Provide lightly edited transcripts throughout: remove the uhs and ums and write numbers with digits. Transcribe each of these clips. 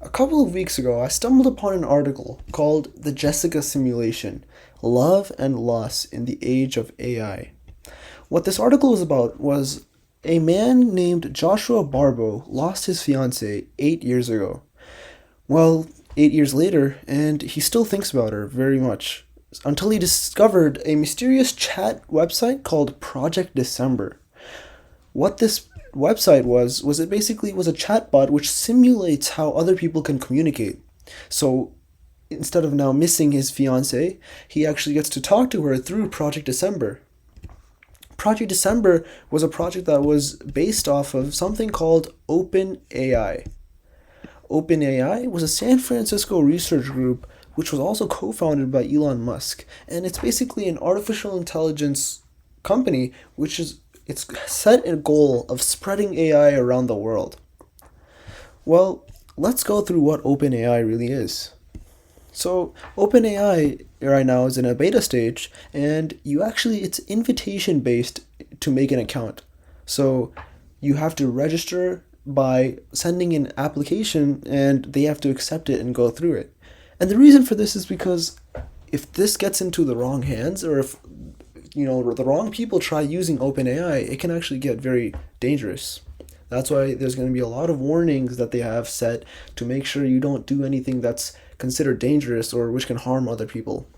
A couple of weeks ago, I stumbled upon an article called The Jessica Simulation: Love and Loss in the Age of AI. What this article was about was a man named Joshua Barbo lost his fiancée 8 years ago. Well, 8 years later, and he still thinks about her very much until he discovered a mysterious chat website called Project December. What this website was it basically was a chatbot which simulates how other people can communicate. So instead of now missing his fiance, he actually gets to talk to her through Project December. Project December was a project that was based off of something called OpenAI. OpenAI was a San Francisco research group which was also co-founded by Elon Musk, and it's basically an artificial intelligence company which is it's set a goal of spreading AI around the world. Well, let's go through what OpenAI really is. So, OpenAI right now is in a beta stage, and it's invitation based to make an account. So, you have to register by sending an application, and they have to accept it and go through it. And the reason for this is because if this gets into the wrong hands, or if the wrong people try using OpenAI, it can actually get very dangerous. That's why there's going to be a lot of warnings that they have set to make sure you don't do anything that's considered dangerous or which can harm other people.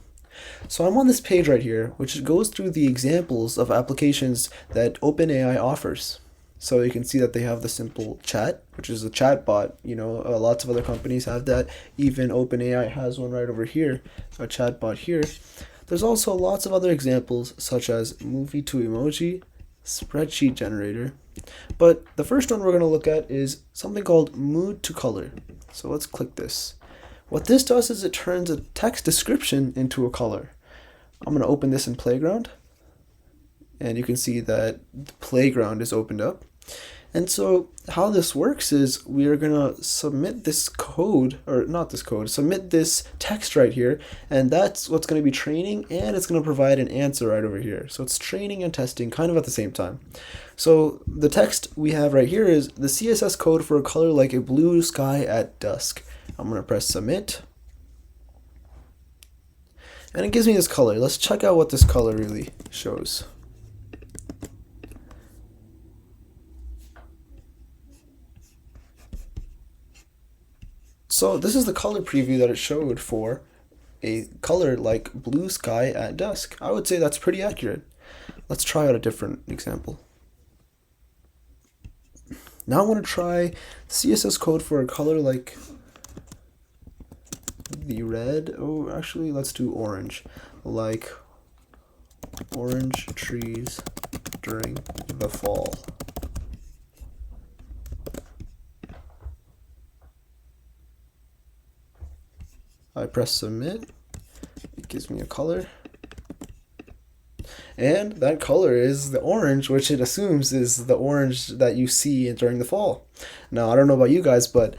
So I'm on this page right here, which goes through the examples of applications that OpenAI offers. So you can see that they have the simple chat, which is a chat bot. Lots of other companies have that. Even OpenAI has one right over here, a chat bot here. There's also lots of other examples, such as movie to emoji, spreadsheet generator. But the first one we're going to look at is something called mood to color. So let's click this. What this does is it turns a text description into a color. I'm going to open this in Playground, and you can see that the Playground is opened up. And so how this works is we are going to submit this code, or not this code, submit this text right here, and that's what's going to be training, and it's going to provide an answer right over here. So it's training and testing kind of at the same time. So the text we have right here is the CSS code for a color like a blue sky at dusk. I'm going to press submit, and it gives me this color. Let's check out what this color really shows. So this is the color preview that it showed for a color like blue sky at dusk. I would say that's pretty accurate. Let's try out a different example. Now I want to try CSS code for a color like the red. Oh, actually, let's do orange. Like orange trees during the fall. I press submit, it gives me a color, and that color is the orange, which it assumes is the orange that you see during the fall. Now, I don't know about you guys, but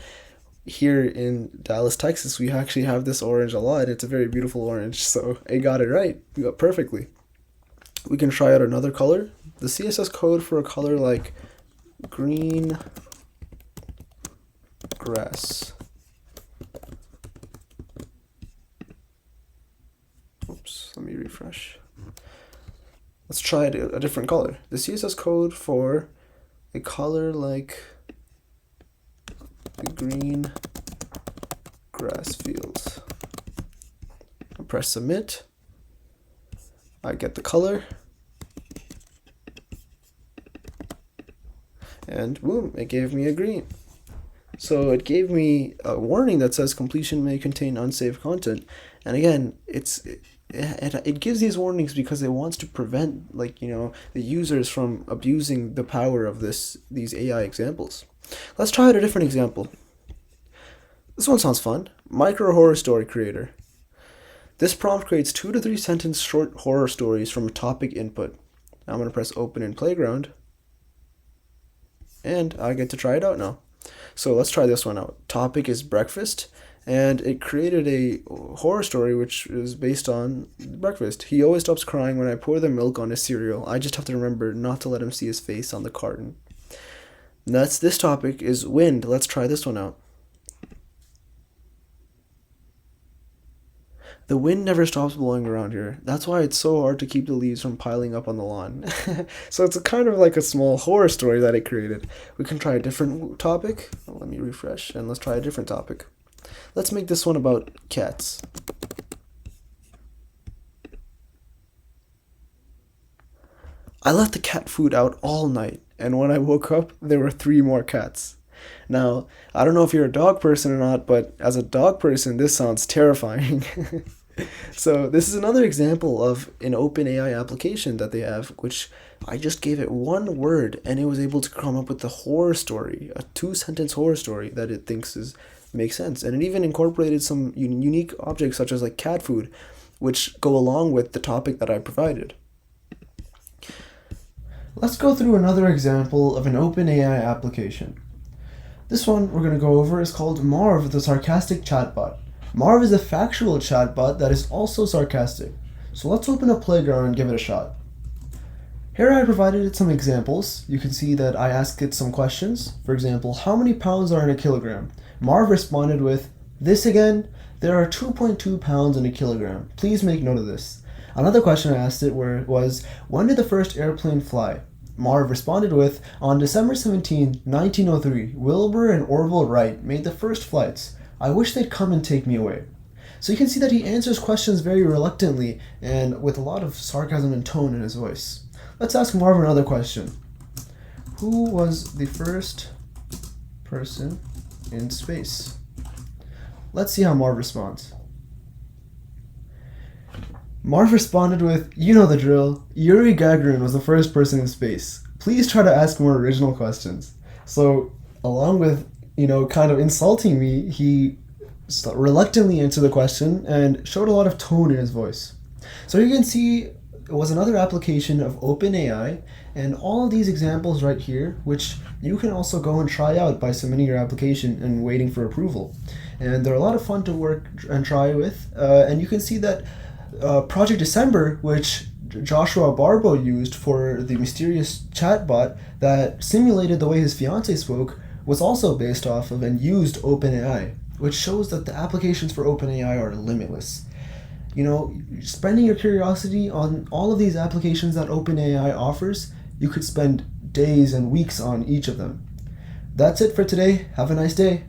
here in Dallas, Texas, we actually have this orange a lot. It's a very beautiful orange, so it got it right. We got perfectly. We can try out another color. The CSS code for a color like green grass. Oops, let me refresh. Let's try a different color. The CSS code for a color like the green grass fields. I press submit. I get the color. And boom, it gave me a green. So it gave me a warning that says completion may contain unsafe content. And again, it gives these warnings because it wants to prevent the users from abusing the power of these AI examples. Let's try out a different example. This one sounds fun. Micro horror story creator. This prompt creates 2 to 3 sentence short horror stories from a topic input. I'm going to press open in Playground, and I get to try it out now. So let's try this one out. Topic is breakfast, and it created a horror story which is based on breakfast. He always stops crying when I pour the milk on his cereal. I just have to remember not to let him see his face on the carton. This topic is wind. Let's try this one out. The wind never stops blowing around here. That's why it's so hard to keep the leaves from piling up on the lawn. So it's kind of like a small horror story that it created. We can try a different topic. Let me refresh and let's try a different topic. Let's make this one about cats. I left the cat food out all night, and when I woke up, there were three more cats. Now, I don't know if you're a dog person or not, but as a dog person, this sounds terrifying. So, this is another example of an OpenAI application that they have, which I just gave it one word and it was able to come up with a horror story, a two-sentence horror story that it thinks is makes sense. And it even incorporated some unique objects such as like cat food, which go along with the topic that I provided. Let's go through another example of an OpenAI application. This one we're going to go over is called Marv, the sarcastic chatbot. Marv is a factual chatbot that is also sarcastic. So let's open a playground and give it a shot. Here I provided it some examples. You can see that I asked it some questions. For example, how many pounds are in a kilogram? Marv responded with, this again? There are 2.2 pounds in a kilogram. Please make note of this. Another question I asked it was, when did the first airplane fly? Marv responded with, on December 17, 1903, Wilbur and Orville Wright made the first flights. I wish they'd come and take me away. So you can see that he answers questions very reluctantly and with a lot of sarcasm and tone in his voice. Let's ask Marv another question. Who was the first person in space? Let's see how Marv responds. Marv responded with, you know the drill. Yuri Gagarin was the first person in space. Please try to ask more original questions. So, along with, kind of insulting me, he reluctantly answered the question and showed a lot of tone in his voice. So you can see it was another application of OpenAI, and all of these examples right here, which you can also go and try out by submitting your application and waiting for approval. And they're a lot of fun to work and try with, and you can see that Project December, which Joshua Barbo used for the mysterious chatbot that simulated the way his fiance spoke, was also based off of and used OpenAI, which shows that the applications for OpenAI are limitless. Spending your curiosity on all of these applications that OpenAI offers, you could spend days and weeks on each of them. That's it for today. Have a nice day.